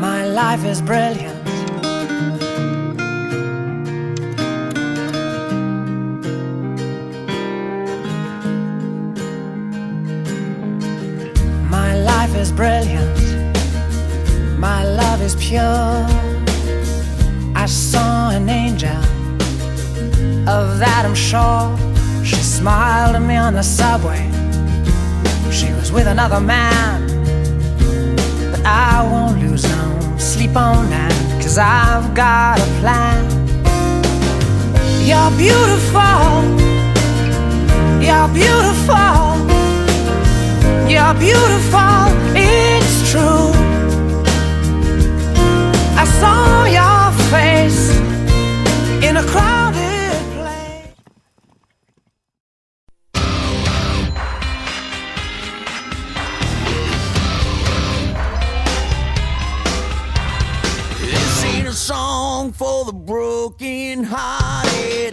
My life is brilliant. My life is brilliant. My love is pure. I saw an angel, of that I'm sure. She smiled at me on the subway. She was with another man, but I won't lose no sleep on that, 'cause I've got a plan. You're beautiful. You're beautiful. You're beautiful, it's true. I saw your face in a crowded place. This ain't a song for the broken hearted.